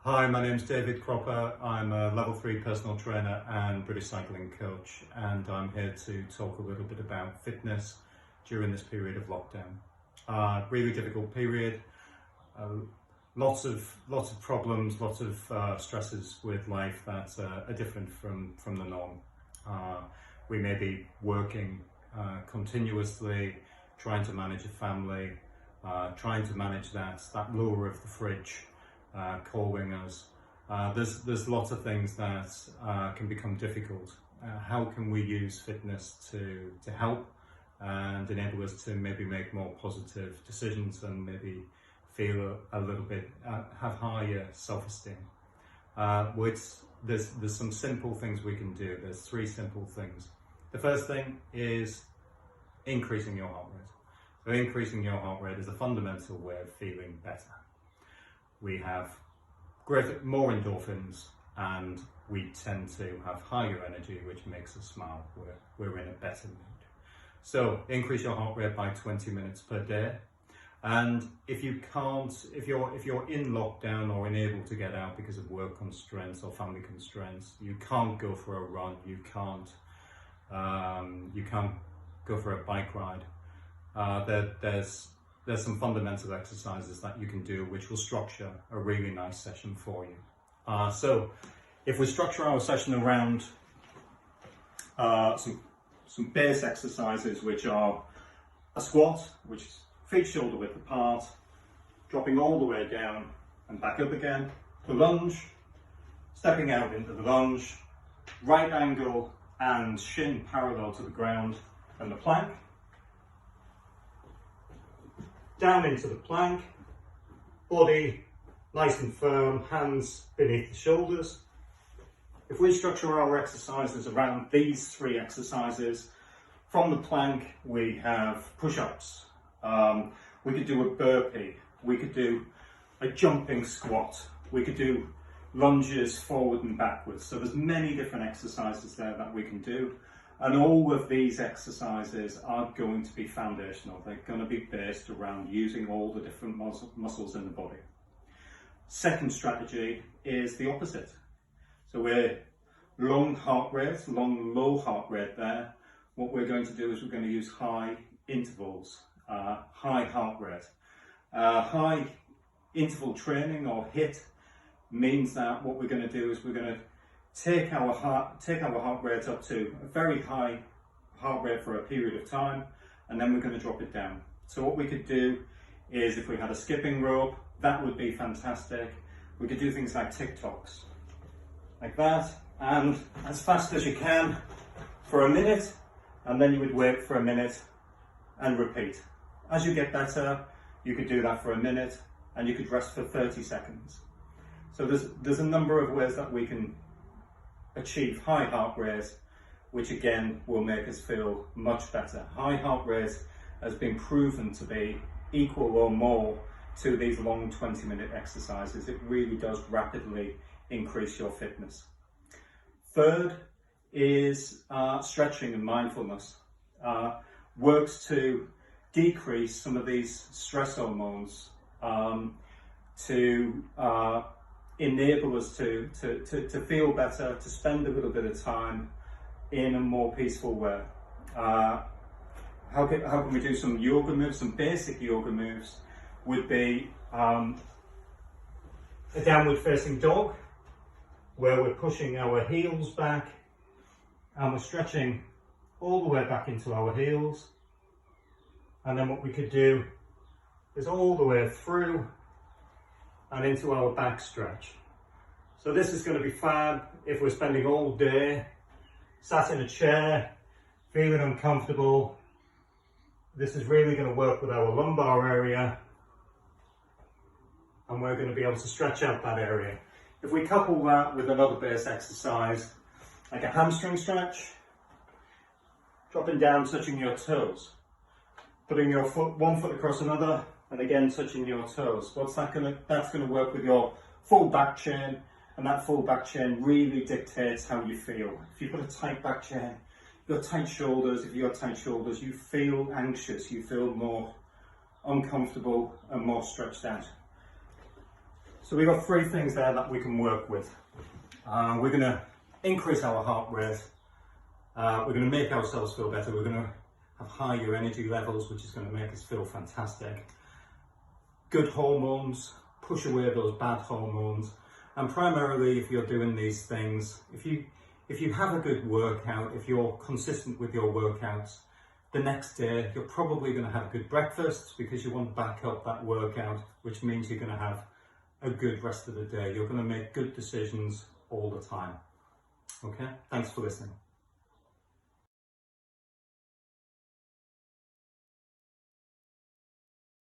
Hi, my name's David Cropper. I'm a level 3 personal trainer and British cycling coach, and I'm here to talk a little bit about fitness during this period of lockdown. Really difficult period, lots of problems, lots of stresses with life that are different from the norm. We may be working continuously, trying to manage a family, trying to manage that lure of the fridge calling us. There's lots of things that can become difficult. How can we use fitness to help and enable us to maybe make more positive decisions and maybe feel a little bit, have higher self-esteem? There's some simple things we can do. There's 3 simple things. The first thing is increasing your heart rate. So increasing your heart rate is a fundamental way of feeling better. We have more endorphins and we tend to have higher energy, which makes us smile. We're in a better mood. So increase your heart rate by 20 minutes per day. And if you're in lockdown or unable to get out because of work constraints or family constraints, you can't go for a run, you can't go for a bike ride. There's some fundamental exercises that you can do which will structure a really nice session for you. So if we structure our session around some base exercises, which are a squat, which is feet shoulder width apart, dropping all the way down and back up again, the lunge, stepping out into the lunge, right angle and shin parallel to the ground, and the plank, down into the plank, body nice and firm, hands beneath the shoulders. If we structure our exercises around these 3 exercises, from the plank we have push-ups, we could do a burpee, we could do a jumping squat, we could do lunges forward and backwards. So there's many different exercises there that we can do. And all of these exercises are going to be foundational. They're going to be based around using all the different muscles in the body. Second strategy is the opposite. So we're long heart rate, low heart rate there. What we're going to do is we're going to use high intervals, high heart rate. High interval training or HIIT means that what we're going to do is we're going to take our heart rate up to a very high heart rate for a period of time, and then we're going to drop it down. So what we could do is, if we had a skipping rope, that would be fantastic. We could do things like TikToks, like that, and as fast as you can for a minute, and then you would wait for a minute and repeat. As you get better, you could do that for a minute, and you could rest for 30 seconds. So there's a number of ways that we can achieve high heart rate, which again will make us feel much better. High heart rate has been proven to be equal or more to these long 20-minute exercises. It really does rapidly increase your fitness. Third is stretching and mindfulness. Works to decrease some of these stress hormones, to enable us to feel better, to spend a little bit of time in a more peaceful way. How can we do some yoga moves? Some basic yoga moves would be a downward facing dog, where we're pushing our heels back and we're stretching all the way back into our heels. And then what we could do is all the way through and into our back stretch. So this is going to be fab if we're spending all day sat in a chair, feeling uncomfortable. This is really going to work with our lumbar area, and we're going to be able to stretch out that area. If we couple that with another base exercise, like a hamstring stretch, dropping down, touching your toes, putting your one foot across another, and again touching your toes. That's going to work with your full back chain, and that full back chain really dictates how you feel. If you've got a tight back chain, you've got tight shoulders. If you've got tight shoulders, you feel anxious, you feel more uncomfortable and more stretched out. So we've got three things there that we can work with. We're going to increase our heart rate. We're going to make ourselves feel better. We're going to have higher energy levels, which is going to make us feel fantastic. Good hormones, push away those bad hormones. And primarily, if you're doing these things, if you have a good workout, if you're consistent with your workouts, the next day you're probably going to have a good breakfast because you want to back up that workout, which means you're going to have a good rest of the day. You're going to make good decisions all the time. Okay, thanks for listening.